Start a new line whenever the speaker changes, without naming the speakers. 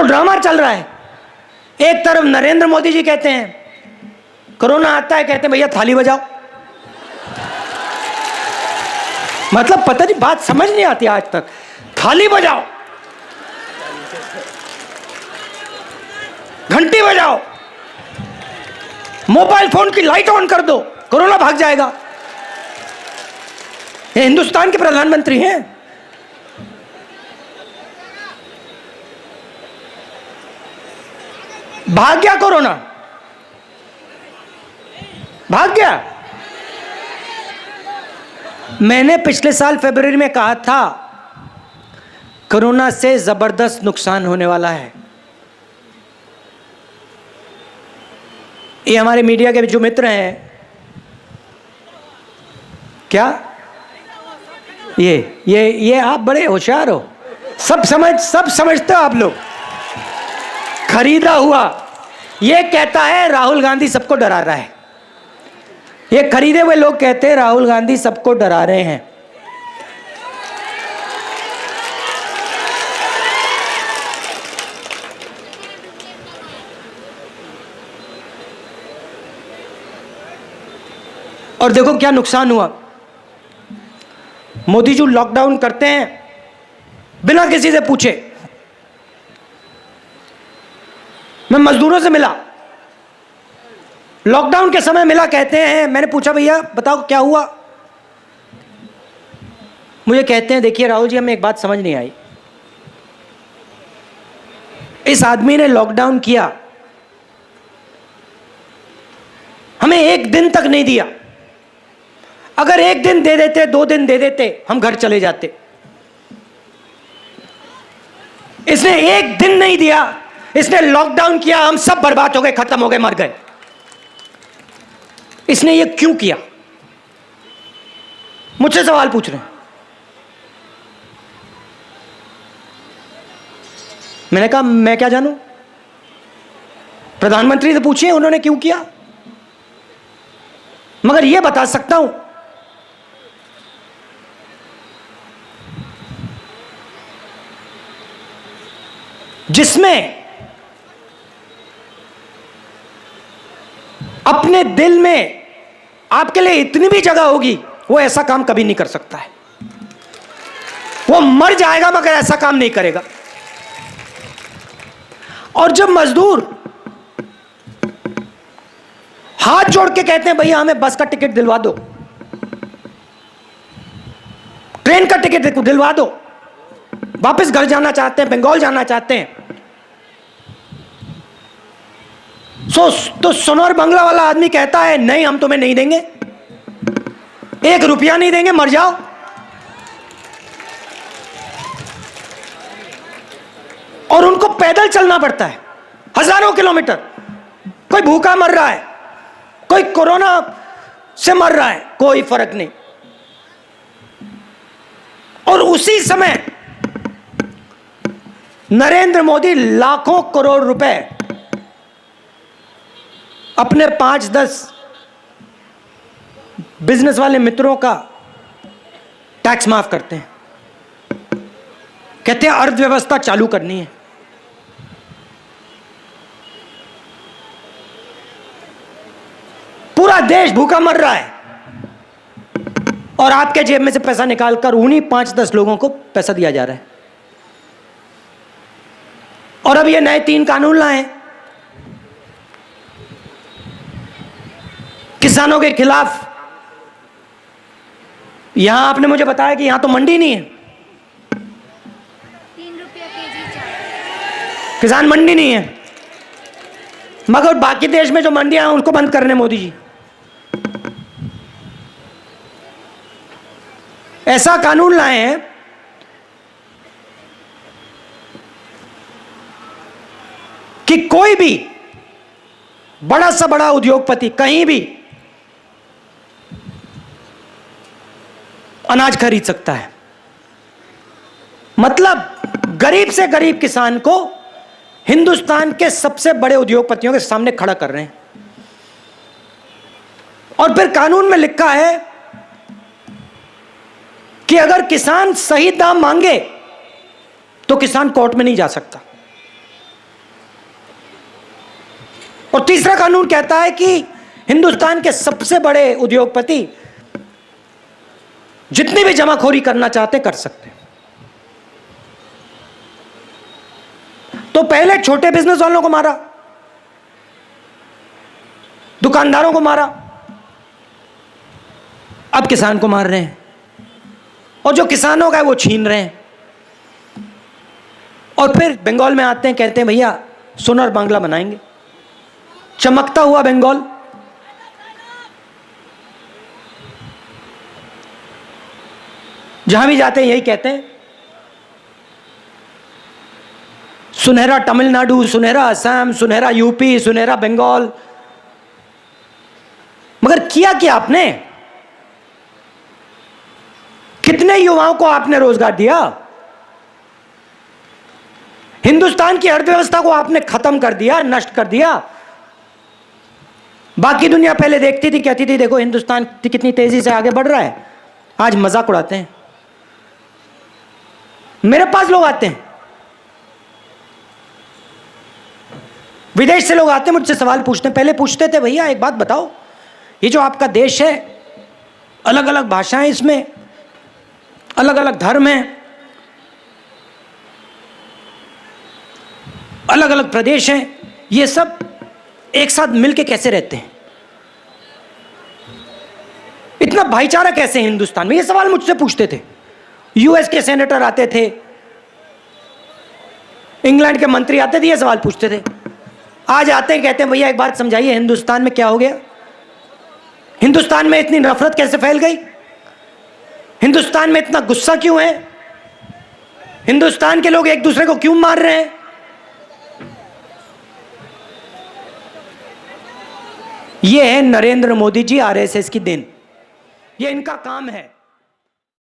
तो ड्रामा चल रहा है। एक तरफ नरेंद्र मोदी जी कहते हैं कोरोना आता है, कहते हैं भैया थाली बजाओ। मतलब पता नहीं, बात समझ नहीं आती आज तक। थाली बजाओ, घंटी बजाओ, मोबाइल फोन की लाइट ऑन कर दो, कोरोना भाग जाएगा। ये हिंदुस्तान के प्रधानमंत्री हैं। भाग गया कोरोना, भाग गया। मैंने पिछले साल फरवरी में कहा था कोरोना से जबरदस्त नुकसान होने वाला है। ये हमारे मीडिया के जो मित्र हैं, क्या ये आप बड़े होशियार हो, सब समझते हो आप लोग। खरीदा हुआ ये कहता है राहुल गांधी सबको डरा रहा है। ये खरीदे हुए लोग कहते हैं राहुल गांधी सबको डरा रहे हैं। और देखो क्या नुकसान हुआ। मोदी जी लॉकडाउन करते हैं बिना किसी से पूछे। मैं मजदूरों से मिला, लॉकडाउन के समय मिला, कहते हैं, मैंने पूछा भैया बताओ क्या हुआ। मुझे कहते हैं देखिए राहुल जी हमें एक बात समझ नहीं आई, इस आदमी ने लॉकडाउन किया, हमें एक दिन तक नहीं दिया। अगर एक दिन दे देते, 2 दिन दे देते, हम घर चले जाते। इसने एक दिन नहीं दिया, इसने लॉकडाउन किया, हम सब बर्बाद हो गए, खत्म हो गए, मर गए। इसने ये क्यों किया? मुझसे सवाल पूछ रहे हैं। मैंने कहा मैं क्या जानूं, प्रधानमंत्री से पूछिए उन्होंने क्यों किया। मगर यह बता सकता हूं जिसमें अपने दिल में आपके लिए इतनी भी जगह होगी, वो ऐसा काम कभी नहीं कर सकता है। वो मर जाएगा मगर ऐसा काम नहीं करेगा। और जब मजदूर हाथ जोड़ के कहते हैं भैया हमें बस का टिकट दिलवा दो, ट्रेन का टिकट दिलवा दो, वापस घर जाना चाहते हैं, बंगाल जाना चाहते हैं, तो सोनार बंगला वाला आदमी कहता है नहीं हम तुम्हें नहीं देंगे, 1 रुपया नहीं देंगे, मर जाओ। और उनको पैदल चलना पड़ता है हजारों किलोमीटर। कोई भूखा मर रहा है, कोई कोरोना से मर रहा है, कोई फर्क नहीं। और उसी समय नरेंद्र मोदी लाखों करोड़ रुपए अपने 5-10 बिजनेस वाले मित्रों का टैक्स माफ करते हैं। कहते हैं अर्थव्यवस्था चालू करनी है। पूरा देश भूखा मर रहा है और आपके जेब में से पैसा निकालकर उन्हीं 5-10 लोगों को पैसा दिया जा रहा है। और अब ये नए 3 कानून लाए किसानों के खिलाफ। यहां आपने मुझे बताया कि यहां तो मंडी नहीं है,
3 रुपया केजी चावल,
किसान मंडी नहीं है, मगर बाकी देश में जो मंडियां हैं उनको बंद करने मोदी जी। ऐसा कानून लाए हैं कि कोई भी बड़ा सा बड़ा उद्योगपति कहीं भी अनाज खरीद सकता है। मतलब गरीब से गरीब किसान को हिंदुस्तान के सबसे बड़े उद्योगपतियों के सामने खड़ा कर रहे हैं। और फिर कानून में लिखा है कि अगर किसान सही दाम मांगे तो किसान कोर्ट में नहीं जा सकता। और तीसरा कानून कहता है कि हिंदुस्तान के सबसे बड़े उद्योगपति जितनी भी जमाखोरी करना चाहते कर सकते हैं। तो पहले छोटे बिजनेस वालों को मारा, दुकानदारों को मारा, अब किसान को मार रहे हैं, और जो किसानों का है वो छीन रहे हैं। और फिर बंगाल में आते हैं, कहते हैं भैया सोनार बांग्ला बनाएंगे, चमकता हुआ बंगाल। जहां भी जाते हैं यही कहते हैं, सुनहरा तमिलनाडु, सुनहरा असम, सुनहरा यूपी, सुनहरा बंगाल। मगर किया क्या आपने? कितने युवाओं को आपने रोजगार दिया? हिंदुस्तान की अर्थव्यवस्था को आपने खत्म कर दिया, नष्ट कर दिया। बाकी दुनिया पहले देखती थी, कहती थी देखो हिंदुस्तान कितनी तेजी से आगे बढ़ रहा है, आज मजाक उड़ाते हैं। मेरे पास लोग आते हैं, विदेश से लोग आते हैं, मुझसे सवाल पूछते हैं। पहले पूछते थे भैया एक बात बताओ, ये जो आपका देश है, अलग अलग भाषाएं, इसमें अलग अलग धर्म हैं, अलग अलग प्रदेश हैं, ये सब एक साथ मिलके कैसे रहते हैं? इतना भाईचारा कैसे है हिंदुस्तान में? ये सवाल मुझसे पूछते थे। यूएस के सेनेटर आते थे, इंग्लैंड के मंत्री आते थे, ये सवाल पूछते थे। आज आते हैं, कहते हैं भैया एक बात समझाइए, हिंदुस्तान में क्या हो गया? हिंदुस्तान में इतनी नफरत कैसे फैल गई? हिंदुस्तान में इतना गुस्सा क्यों है? हिंदुस्तान के लोग एक दूसरे को क्यों मार रहे हैं? ये है नरेंद्र मोदी जी, आरएसएस की देन। ये इनका काम है।